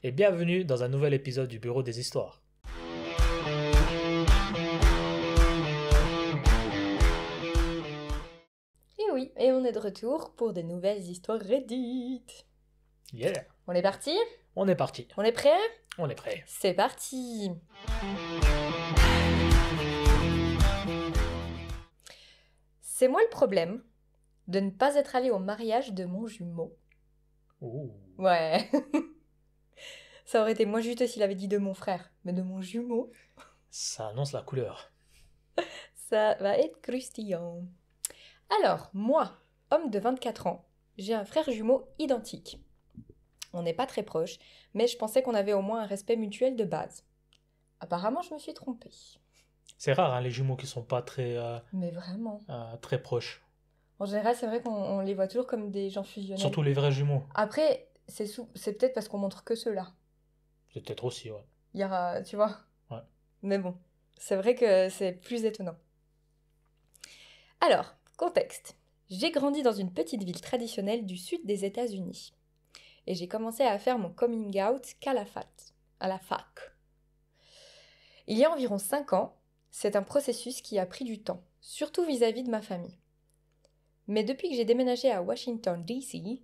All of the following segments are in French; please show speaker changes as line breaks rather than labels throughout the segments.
et bienvenue dans un nouvel épisode du Bureau des Histoires.
Et oui, et on est de retour pour des nouvelles histoires Reddit.
Yeah,
On est parti?
on est parti,
On est prêt?
on est prêt.
C'est parti! C'est moi le problème de ne pas être allé au mariage de mon jumeau.
Ouh.
Ouais. Ça aurait été moins juste s'il avait dit de mon frère, mais de mon jumeau,
Ça annonce la couleur.
ça va être croustillant. Alors, moi, homme de 24 ans, j'ai un frère jumeau identique. On n'est pas très proches, mais je pensais qu'on avait au moins un respect mutuel de base. Apparemment, je me suis trompée.
C'est rare, hein, les jumeaux qui sont pas
Mais vraiment.
très proches.
En général, c'est vrai qu'on les voit toujours comme des gens fusionnels.
Surtout les vrais jumeaux.
Après, c'est peut-être parce qu'on montre que ceux-là.
C'est peut-être aussi, ouais.
Il y aura, tu vois.
Ouais.
Mais bon, c'est vrai que c'est plus étonnant. Alors, contexte. J'ai grandi dans une petite ville traditionnelle du sud des États-Unis. Et j'ai commencé à faire mon coming out qu'à la fac. Il y a environ 5 ans, c'est un processus qui a pris du temps, surtout vis-à-vis de ma famille. Mais depuis que j'ai déménagé à Washington, D.C.,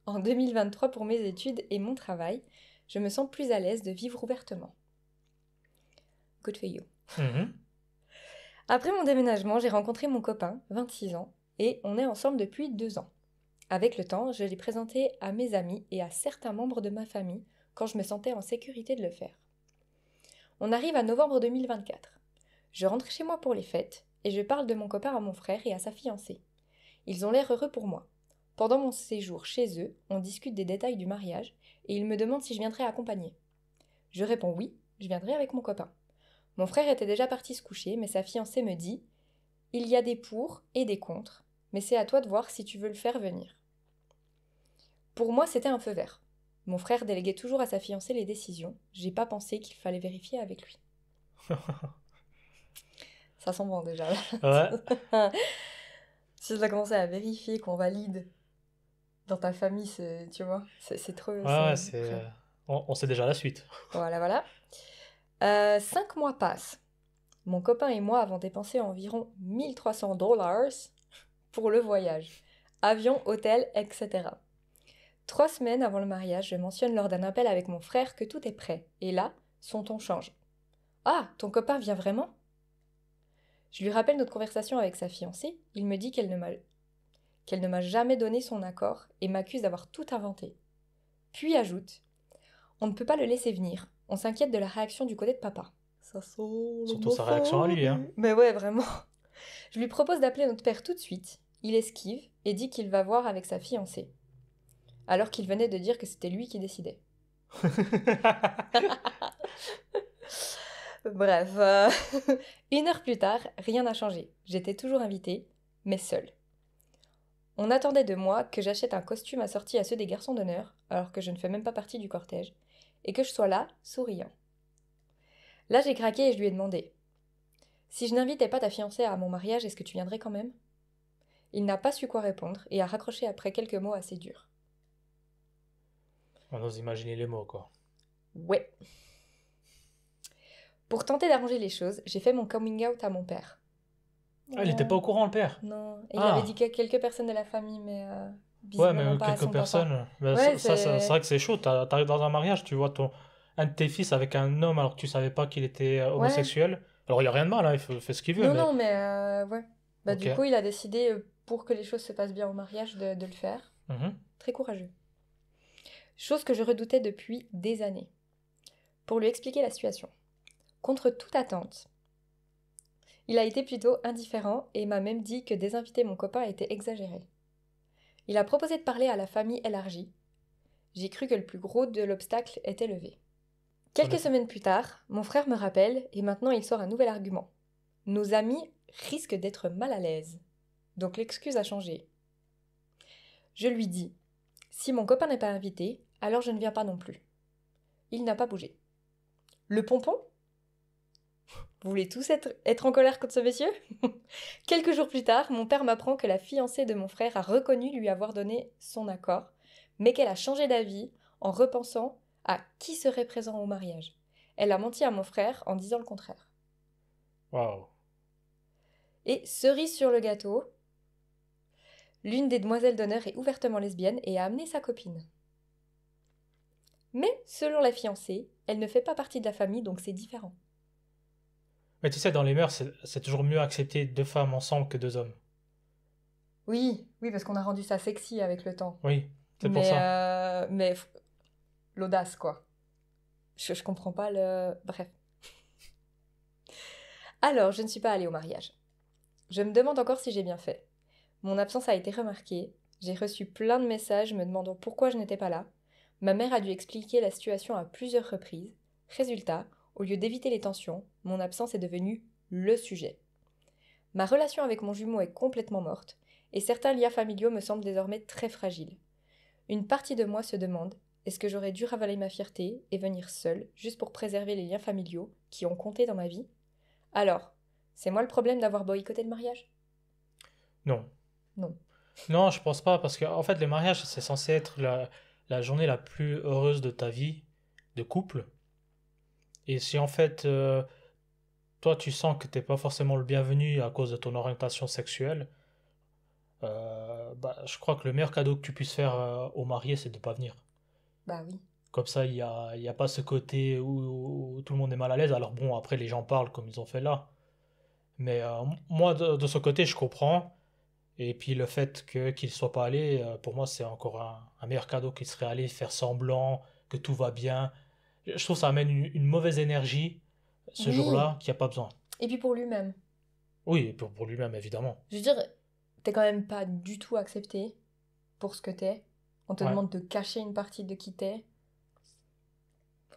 en 2023 pour mes études et mon travail, je me sens plus à l'aise de vivre ouvertement. Good for you.
Mhm.
Après mon déménagement, j'ai rencontré mon copain, 26 ans, et on est ensemble depuis 2 ans. Avec le temps, je l'ai présenté à mes amis et à certains membres de ma famille quand je me sentais en sécurité de le faire. On arrive à novembre 2024. Je rentre chez moi pour les fêtes et je parle de mon copain à mon frère et à sa fiancée. Ils ont l'air heureux pour moi. Pendant mon séjour chez eux, on discute des détails du mariage et ils me demandent si je viendrais accompagner. Je réponds oui, je viendrai avec mon copain. Mon frère était déjà parti se coucher, mais sa fiancée me dit « Il y a des pour et des contre, mais c'est à toi de voir si tu veux le faire venir. » Pour moi, c'était un feu vert. Mon frère déléguait toujours à sa fiancée les décisions. J'ai pas pensé qu'il fallait vérifier avec lui. Ça sent bon déjà.
Ouais.
Si je dois commencer à vérifier qu'on valide dans ta famille, tu vois, c'est trop...
Ouais, c'est... On sait déjà la suite.
Voilà. 5 mois passent. Mon copain et moi avons dépensé environ $1 300 pour le voyage. Avion, hôtel, etc. 3 semaines avant le mariage, je mentionne lors d'un appel avec mon frère que tout est prêt. Et là, son ton change. « Ah, ton copain vient vraiment ?» Je lui rappelle notre conversation avec sa fiancée. Il me dit qu'elle ne m'a jamais donné son accord et m'accuse d'avoir tout inventé. Puis ajoute « On ne peut pas le laisser venir. On s'inquiète de la réaction du côté de papa. » Ça sent
Surtout sa réaction à lui, hein.
Mais ouais, vraiment. Je lui propose d'appeler notre père tout de suite. Il esquive et dit qu'il va voir avec sa fiancée. Alors qu'il venait de dire que c'était lui qui décidait. Bref, 1 heure plus tard, rien n'a changé. J'étais toujours invitée, mais seule. On attendait de moi que j'achète un costume assorti à ceux des garçons d'honneur, alors que je ne fais même pas partie du cortège, et que je sois là, souriant. Là, j'ai craqué et je lui ai demandé « Si je n'invitais pas ta fiancée à mon mariage, est-ce que tu viendrais quand même ?» Il n'a pas su quoi répondre et a raccroché après quelques mots assez durs.
On ose imaginer les mots, quoi.
Ouais. Pour tenter d'arranger les choses, j'ai fait mon coming out à mon père.
Ah, il était pas au courant, le père?
Non, et il
Ah.
avait dit que quelques personnes de la famille, mais
Ouais,
visiblement
mais
pas à son
quelques
papa.
personnes. Ben,
Ouais,
c'est vrai que c'est chaud. T'arrives dans un mariage, tu vois un de tes fils avec un homme alors que tu savais pas qu'il était homosexuel. Alors il y a rien de mal, hein, il fait ce qu'il veut.
Non, mais ouais. Bah,
Ok.
du coup, il a décidé, pour que les choses se passent bien au mariage, de le faire.
Mhm.
Très courageux. Chose que je redoutais depuis des années. Pour lui expliquer la situation. Contre toute attente, il a été plutôt indifférent et m'a même dit que désinviter mon copain était exagéré. Il a proposé de parler à la famille élargie. J'ai cru que le plus gros de l'obstacle était levé. Quelques semaines plus tard, mon frère me rappelle et maintenant il sort un nouvel argument. Nos amis risquent d'être mal à l'aise. Donc l'excuse a changé. Je lui dis « Si mon copain n'est pas invité, alors je ne viens pas non plus. » Il n'a pas bougé. Le pompon ? Vous voulez tous être en colère contre ce monsieur ? Quelques jours plus tard, mon père m'apprend que la fiancée de mon frère a reconnu lui avoir donné son accord, mais qu'elle a changé d'avis en repensant à qui serait présent au mariage. Elle a menti à mon frère en disant le contraire.
Waouh.
Et cerise sur le gâteau, l'une des demoiselles d'honneur est ouvertement lesbienne et a amené sa copine. Mais, selon la fiancée, elle ne fait pas partie de la famille, donc c'est différent.
Mais tu sais, dans les mœurs, c'est toujours mieux accepter 2 femmes ensemble que 2 hommes.
Oui, parce qu'on a rendu ça sexy avec le temps.
Oui, c'est pour ça.
Mais l'audace, quoi. Je comprends pas le... Bref. Alors, je ne suis pas allée au mariage. Je me demande encore si j'ai bien fait. Mon absence a été remarquée. J'ai reçu plein de messages me demandant pourquoi je n'étais pas là. Ma mère a dû expliquer la situation à plusieurs reprises. Résultat, au lieu d'éviter les tensions, mon absence est devenue le sujet. Ma relation avec mon jumeau est complètement morte, et certains liens familiaux me semblent désormais très fragiles. Une partie de moi se demande, est-ce que j'aurais dû ravaler ma fierté et venir seule, juste pour préserver les liens familiaux qui ont compté dans ma vie? Alors, c'est moi le problème d'avoir boycotté le mariage?
Non.
Non.
Non, je pense pas, parce que en fait, le mariage, c'est censé être la journée la plus heureuse de ta vie de couple. Et si en fait, toi, tu sens que t'es pas forcément le bienvenu à cause de ton orientation sexuelle, bah, je crois que le meilleur cadeau que tu puisses faire au marié, c'est de pas venir.
Bah oui.
Comme ça, il y a pas ce côté où tout le monde est mal à l'aise. Alors bon, après, les gens parlent comme ils ont fait là. Mais moi, de ce côté, je comprends. Et puis le fait qu'il soit pas allé, pour moi, c'est encore un meilleur cadeau qu'il serait allé faire semblant que tout va bien. Je trouve que ça amène une mauvaise énergie ce
Oui.
jour-là qu'il n'y a pas besoin.
Et puis pour lui-même.
Oui, et pour lui-même, évidemment.
Je veux dire, t'es quand même pas du tout accepté pour ce que t'es. On te
Ouais.
demande de cacher une partie de qui t'es.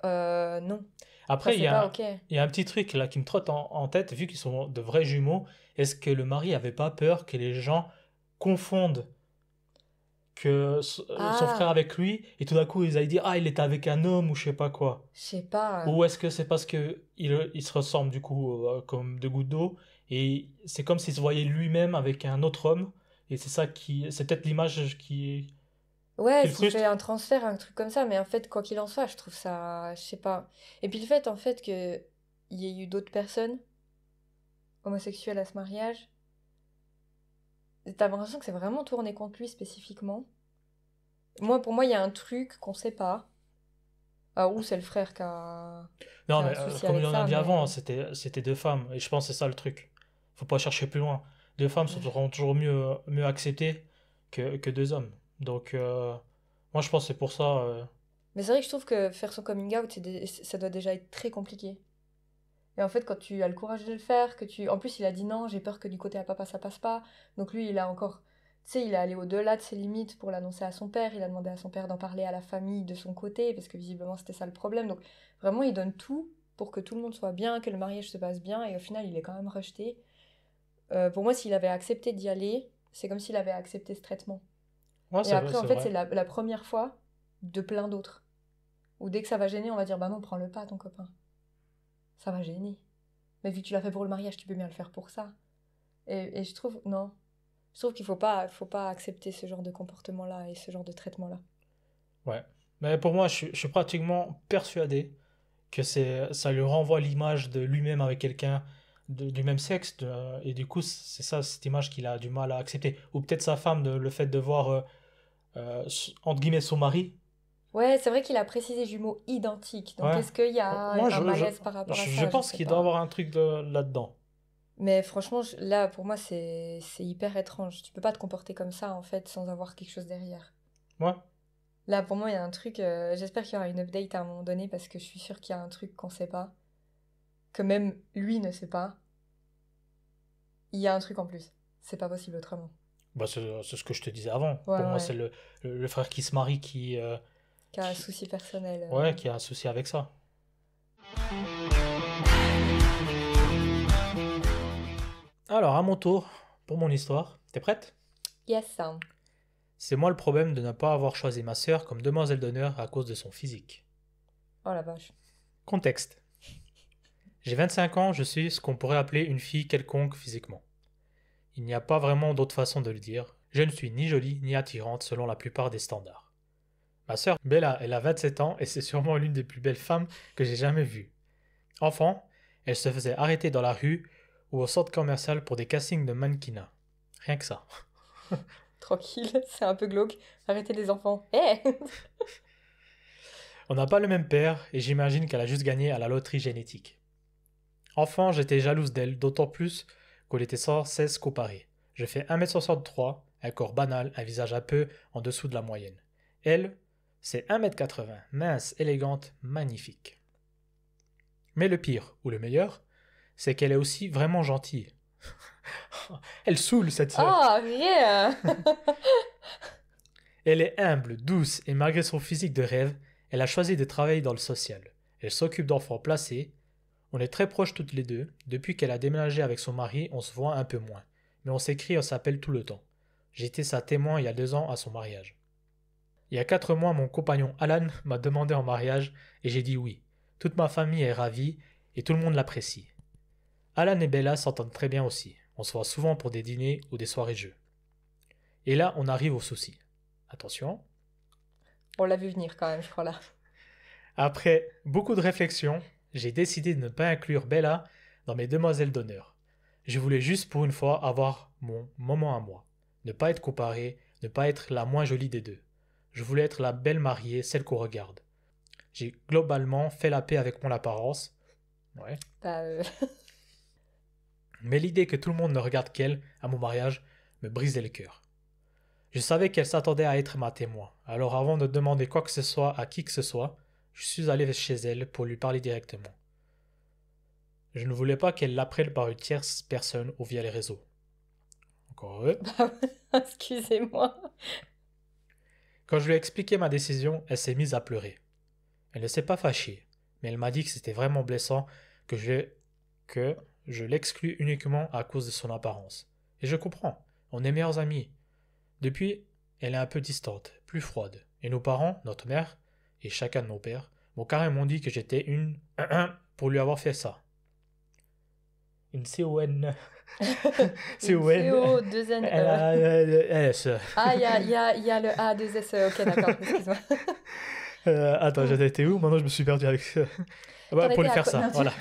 Non.
Après,
Ça, c'est pas ok.
il y a un petit truc là qui me trotte en tête, vu qu'ils sont de vrais jumeaux. Est-ce que le mari avait pas peur que les gens confondent que son frère
Ah,
avec lui, et tout d'un coup ils allaient dire ah il était avec un homme ou je sais pas quoi.
je sais pas.
Ou est-ce que c'est parce que il se ressemble du coup comme deux gouttes d'eau et c'est comme s'il se voyait lui-même avec un autre homme et c'est peut-être l'image
Ouais,
qui le
s'il fait
frustre.
un transfert, un truc comme ça, mais en fait, quoi qu'il en soit, je trouve ça, je sais pas. Et puis le fait, en fait, que il y ait eu d'autres personnes homosexuelles à ce mariage, t'as l'impression que c'est vraiment tourné contre lui spécifiquement. Pour moi, il y a un truc qu'on sait pas. Ah, ou c'est le frère qui
Non
a
mais
un souci
comme il
avec
en a
ça,
dit avant,
mais...
c'était 2 femmes et je pense que c'est ça le truc. Faut pas chercher plus loin. 2 femmes
Ouais.
seront toujours mieux acceptées que 2 hommes. Donc moi je pense que c'est pour ça.
Mais c'est vrai que je trouve que faire son coming out, ça doit déjà être très compliqué. Et en fait, quand tu as le courage de le faire, que tu... En plus, il a dit non, j'ai peur que du côté à papa, ça passe pas. Donc lui, il a encore... Tu sais, il est allé au-delà de ses limites pour l'annoncer à son père. Il a demandé à son père d'en parler à la famille de son côté, parce que visiblement, c'était ça le problème. Donc vraiment, il donne tout pour que tout le monde soit bien, que le mariage se passe bien. Et au final, il est quand même rejeté. Pour moi, s'il avait accepté d'y aller, c'est comme s'il avait accepté ce traitement.
Ouais,
Et après, en
c'est
fait,
vrai.
c'est la première fois de plein d'autres. Où dès que ça va gêner, on va dire, bah non, prends-le pas, ton copain. Ça va gêner. Mais vu que tu l'as fait pour le mariage, tu peux bien le faire pour ça. Et je trouve, non. Je trouve qu'il faut pas accepter ce genre de comportement-là et ce genre de traitement-là.
Ouais. Mais pour moi, je suis pratiquement persuadé que ça lui renvoie l'image de lui-même avec quelqu'un du même sexe, et du coup, c'est ça, cette image qu'il a du mal à accepter. Ou peut-être sa femme, le fait de voir, entre guillemets, son mari.
Ouais, c'est vrai qu'il a précisé jumeaux identiques. Donc
Ouais.
est-ce qu'il y a
Moi,
un malaise par rapport à
je
ça? Je
pense
sais
qu'il doit
pas.
avoir un truc là-dedans.
Mais franchement, là, pour moi, c'est hyper étrange. Tu peux pas te comporter comme ça, en fait, sans avoir quelque chose derrière.
Ouais.
Là, pour moi, il y a un truc. J'espère qu'il y aura une update à un moment donné parce que je suis sûre qu'il y a un truc qu'on sait pas, que même lui ne sait pas. Il y a un truc en plus. C'est pas possible autrement.
Bah, c'est ce que je te disais avant.
Ouais,
Pour moi,
ouais.
c'est le frère qui se marie
Qui a un souci personnel.
ouais, qui a un souci avec ça. Alors, à mon tour, pour mon histoire. T'es prête?
Yes, hein.
C'est moi le problème de ne pas avoir choisi ma sœur comme demoiselle d'honneur à cause de son physique.
Oh la vache.
Contexte. J'ai 25 ans, je suis ce qu'on pourrait appeler une fille quelconque physiquement. Il n'y a pas vraiment d'autre façon de le dire. Je ne suis ni jolie ni attirante selon la plupart des standards. Ma sœur Bella, elle a 27 ans et c'est sûrement l'une des plus belles femmes que j'ai jamais vues. Enfant, elle se faisait arrêter dans la rue ou au centre commercial pour des castings de mannequinat. Rien que ça.
Tranquille, c'est un peu glauque. Arrêtez les enfants. Eh
On n'a pas le même père et j'imagine qu'elle a juste gagné à la loterie génétique. Enfant, j'étais jalouse d'elle, d'autant plus qu'on était sans cesse comparés. Je fais 1m63, un corps banal, un visage un peu en dessous de la moyenne. Elle, c'est 1m80, mince, élégante, magnifique. Mais le pire, ou le meilleur, c'est qu'elle est aussi vraiment gentille. Elle saoule cette sœur.
Ah, rien
Elle est humble, douce et malgré son physique de rêve, elle a choisi de travailler dans le social. Elle s'occupe d'enfants placés. On est très proches toutes les deux. Depuis qu'elle a déménagé avec son mari, on se voit un peu moins. Mais on s'écrit et on s'appelle tout le temps. J'ai été sa témoin il y a 2 ans à son mariage. Il y a 4 mois, mon compagnon Alan m'a demandé en mariage et j'ai dit oui. Toute ma famille est ravie et tout le monde l'apprécie. Alan et Bella s'entendent très bien aussi. On se voit souvent pour des dîners ou des soirées jeux. Et là, on arrive au souci. Attention.
On l'a vu venir quand même, je crois là.
Après beaucoup de réflexion, j'ai décidé de ne pas inclure Bella dans mes demoiselles d'honneur. Je voulais juste pour une fois avoir mon moment à moi. Ne pas être comparé, ne pas être la moins jolie des deux. Je voulais être la belle mariée, celle qu'on regarde. J'ai globalement fait la paix avec mon apparence. Ouais.
Bah,
Mais l'idée que tout le monde ne regarde qu'elle à mon mariage me brisait le cœur. Je savais qu'elle s'attendait à être ma témoin, alors avant de demander quoi que ce soit à qui que ce soit, je suis allé chez elle pour lui parler directement. Je ne voulais pas qu'elle l'apprenne par une tierce personne ou via les réseaux. Encore heureux.
excusez-moi.
Quand je lui ai expliqué ma décision, elle s'est mise à pleurer. Elle ne s'est pas fâchée, mais elle m'a dit que c'était vraiment blessant que je l'exclus uniquement à cause de son apparence. Et je comprends, on est meilleurs amis. Depuis, elle est un peu distante, plus froide. Et nos parents, notre mère, et chacun de nos pères, m'ont carrément dit que j'étais une pour lui avoir fait ça. Une CON.
CO, 2N.
S.
Ah, il y a le A, 2S. Ok, d'accord, excuse-moi.
Attends, j'en étais où? Maintenant, je me suis perdu avec ça. Ouais,
T'en
pour lui
étais à
faire
quoi?
ça,
Non,
voilà.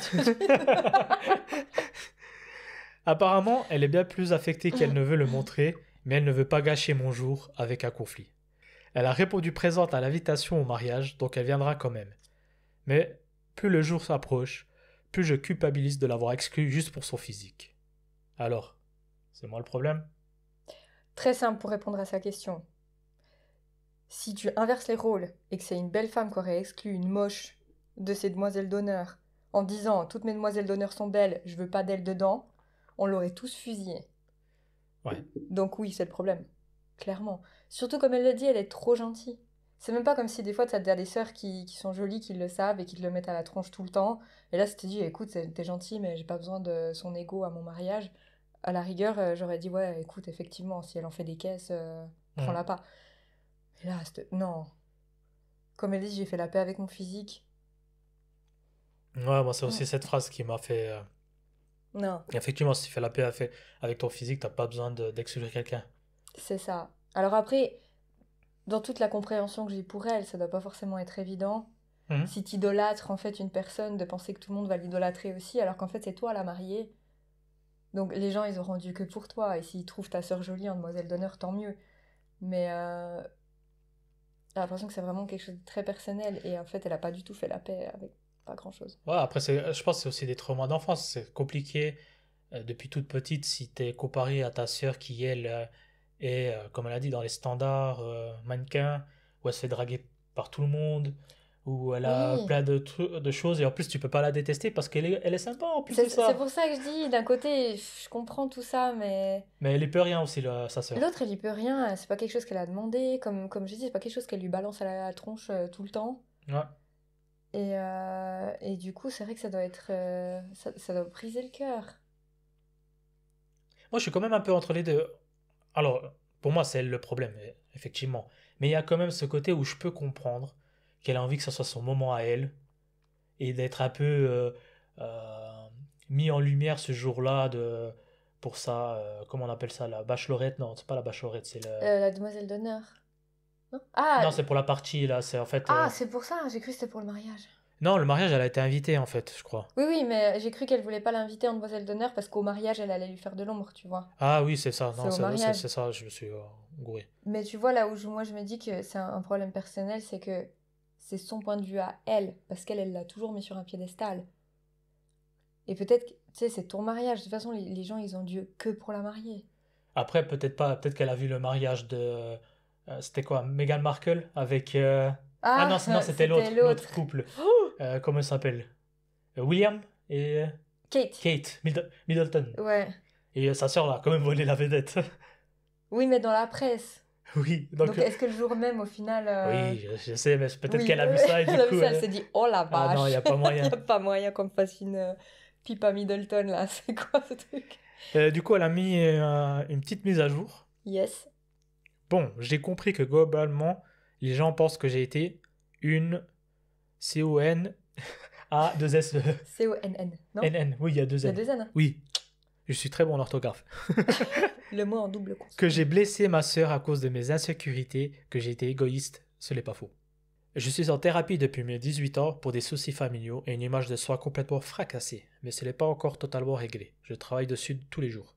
Apparemment, elle est bien plus affectée qu'elle ne veut le montrer, mais elle ne veut pas gâcher mon jour avec un conflit. Elle a répondu présente à l'invitation au mariage, donc elle viendra quand même. Mais plus le jour s'approche, plus je culpabilise de l'avoir exclue juste pour son physique. Alors, c'est moi le problème?
Très simple pour répondre à sa question. Si tu inverses les rôles et que c'est une belle femme qui aurait exclu une moche de ses demoiselles d'honneur en disant toutes mes demoiselles d'honneur sont belles, je veux pas d'elles dedans, on l'aurait tous fusillé.
Ouais.
Donc oui, c'est le problème. Clairement. Surtout comme elle le dit, elle est trop gentille. C'est même pas comme si des fois t'as des sœurs qui sont jolies, qui le savent et qui te le mettent à la tronche tout le temps. Et là, si tu te dis, écoute, t'es gentil, mais j'ai pas besoin de son ego à mon mariage. À la rigueur, j'aurais dit, ouais, écoute, effectivement, si elle en fait des caisses, prends-la pas. Et là, non. Comme elle dit, j'ai fait la paix avec mon physique.
Ouais, moi, c'est
Mm.
aussi cette phrase qui m'a fait.
Non,
Effectivement, si tu fais la paix avec ton physique, t'as pas besoin d'exclure quelqu'un.
c'est ça. Alors après, dans toute la compréhension que j'ai pour elle, ça doit pas forcément être évident.
Mhm.
Si t'idolâtres en fait une personne, de penser que tout le monde va l'idolâtrer aussi, alors qu'en fait c'est toi la mariée. Donc les gens ils auront dû que pour toi, et s'ils trouvent ta sœur jolie en demoiselle d'honneur, tant mieux. Mais j'ai l'impression que c'est vraiment quelque chose de très personnel, et en fait elle a pas du tout fait la paix avec pas grand chose.
Ouais, après, je pense que c'est aussi des traumas d'enfance. C'est compliqué depuis toute petite si t'es comparé à ta sœur qui, elle, est, comme elle a dit, dans les standards mannequin, où elle se fait draguer par tout le monde, où elle a
Oui,
plein de choses, et en plus, tu peux pas la détester parce elle est sympa en plus de
c'est
ça.
pour ça que je dis, d'un côté, je comprends tout ça, mais
Mais elle y peut rien aussi, sa sœur.
l'autre elle y peut rien, c'est pas quelque chose qu'elle a demandé, comme je dis, c'est pas quelque chose qu'elle lui balance à la tronche tout le temps.
Ouais.
Et du coup, c'est vrai que ça doit être. Ça doit briser le cœur.
Moi, je suis quand même un peu entre les deux. Alors, pour moi, c'est elle le problème, effectivement. Mais il y a quand même ce côté où je peux comprendre qu'elle a envie que ce soit son moment à elle et d'être un peu euh, mis en lumière ce jour-là pour ça, comment on appelle ça, la bachelorette? Non, c'est pas la bachelorette, c'est le...
La demoiselle d'honneur. Non. Ah,
Non, c'est pour la partie, là. C'est en fait...
c'est pour ça, j'ai cru que c'était pour le mariage.
Non, le mariage, elle a été invitée, en fait, je crois.
Oui, mais j'ai cru qu'elle voulait pas l'inviter en demoiselle d'honneur parce qu'au mariage, elle allait lui faire de l'ombre, tu vois.
Ah oui, c'est ça.
C'est
Non,
au mariage.
c'est ça, je me suis gouré.
Mais tu vois, là où moi je me dis que c'est un problème personnel, c'est que c'est son point de vue à elle, parce qu'elle l'a toujours mis sur un piédestal. Et peut-être, tu sais, c'est ton mariage. De toute façon, les gens, ils ont Dieu que pour la marier.
Après, peut-être pas. Peut-être qu'elle a vu le mariage de... c'était quoi? Meghan Markle avec... Ah non, non, c'était l'autre couple. Comment il s'appelle? William et
Kate.
Middleton.
Ouais.
Et sa sœur a quand même volé la vedette.
Oui, mais dans la presse.
Oui.
Donc est-ce que le jour même, au final...
Oui, je sais, mais peut-être
oui,
qu'elle a vu ça et du
elle a
coup...
vu ça, elle s'est dit, oh la vache.
Ah non, il n'y a pas moyen.
Il n'y a pas moyen qu'on me fasse une pipe à Middleton, là. C'est quoi ce truc?
Du coup, elle a mis une petite mise à jour.
Yes.
Bon, j'ai compris que globalement, les gens pensent que j'ai été une C-O-N-A-2-S-E.
C-O-N-N, non?
N-N, oui, il y a 2
Il y a
N.
2 N.
Oui, je suis très bon en orthographe.
Le mot en double consonne.
Que j'ai blessé ma sœur à cause de mes insécurités, que j'ai été égoïste, ce n'est pas faux. Je suis en thérapie depuis mes 18 ans pour des soucis familiaux et une image de soi complètement fracassée, mais ce n'est pas encore totalement réglé. Je travaille dessus tous les jours.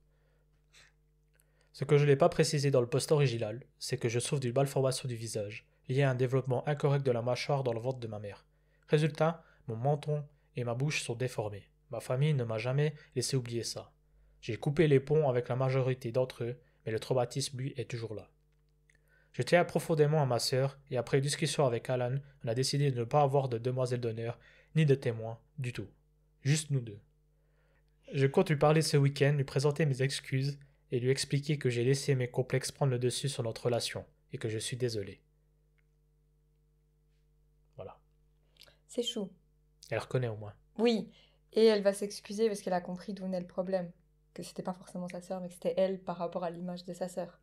Ce que je n'ai pas précisé dans le post original, c'est que je souffre d'une malformation du visage, liée à un développement incorrect de la mâchoire dans le ventre de ma mère. Résultat, mon menton et ma bouche sont déformés. Ma famille ne m'a jamais laissé oublier ça. J'ai coupé les ponts avec la majorité d'entre eux, mais le traumatisme, lui, est toujours là. Je tiens profondément à ma sœur, et après une discussion avec Alan, on a décidé de ne pas avoir de demoiselle d'honneur, ni de témoin, du tout. Juste nous deux. Je compte lui parler ce week-end, lui présenter mes excuses, et lui expliquer que j'ai laissé mes complexes prendre le dessus sur notre relation, et que je suis désolé. Voilà.
C'est chou.
Elle reconnaît au moins.
Oui, et elle va s'excuser parce qu'elle a compris d'où venait le problème. Que c'était pas forcément sa sœur, mais que c'était elle par rapport à l'image de sa sœur.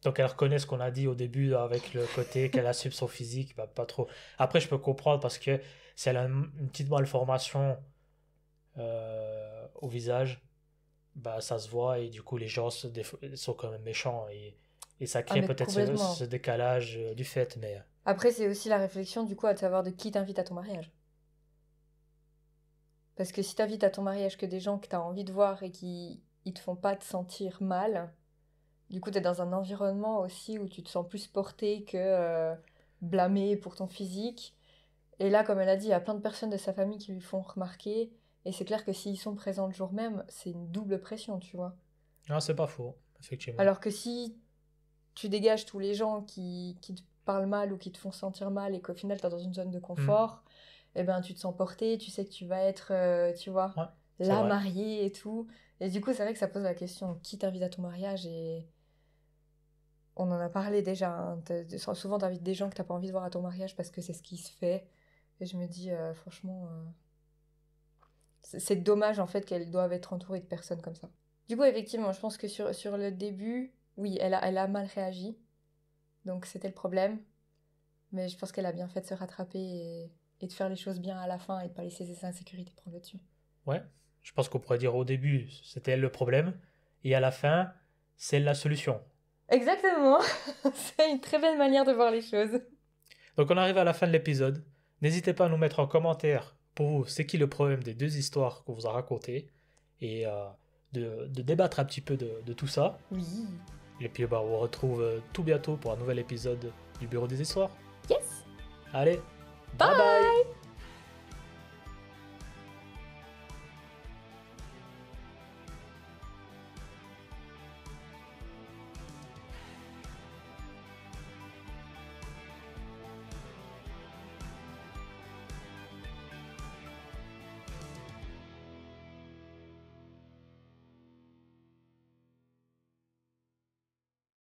Donc elle reconnaît ce qu'on a dit au début avec le côté qu'elle assume son physique, bah, pas trop. Après, je peux comprendre parce que si elle a une petite malformation au visage, bah ça se voit et du coup les gens sont quand même méchants et ça crée
mais
peut-être
complètement.
ce décalage du fait, mais
Après, c'est aussi la réflexion du coup à de savoir de qui t'invite à ton mariage. Parce que si t'invites à ton mariage que des gens que t'as envie de voir et qui ils te font pas te sentir mal, du coup t'es dans un environnement aussi où tu te sens plus porté que blâmé pour ton physique. Et là, comme elle a dit, il y a plein de personnes de sa famille qui lui font remarquer. Et c'est clair que s'ils sont présents le jour même, c'est une double pression, tu vois.
non, c'est pas faux, effectivement.
Alors que si tu dégages tous les gens qui te parlent mal ou qui te font sentir mal et qu'au final t'es dans une zone de confort, eh ben tu te sens porté, tu sais que tu vas être, tu vois,
Ouais, c'est
la
vrai.
mariée et tout. Et du coup, c'est vrai que ça pose la question, qui t'invite à ton mariage? Et on en a parlé déjà, hein, souvent t'invites des gens que t'as pas envie de voir à ton mariage parce que c'est ce qui se fait. Et je me dis, franchement, c'est dommage en fait qu'elles doivent être entourées de personnes comme ça. Du coup, effectivement, je pense que sur le début, oui, elle a mal réagi. Donc c'était le problème. Mais je pense qu'elle a bien fait de se rattraper et de faire les choses bien à la fin et de pas laisser ses insécurités prendre le dessus.
Ouais, je pense qu'on pourrait dire au début c'était elle le problème et à la fin c'est elle la solution.
Exactement. C'est une très belle manière de voir les choses.
Donc on arrive à la fin de l'épisode. N'hésitez pas à nous mettre en commentaire pour vous c'est qui le problème des deux histoires qu'on vous a racontées et de débattre un petit peu de tout ça.
Oui.
Et puis bah, on vous retrouve tout bientôt pour un nouvel épisode du Bureau des Histoires.
Yes.
Allez,
Bye.
bye.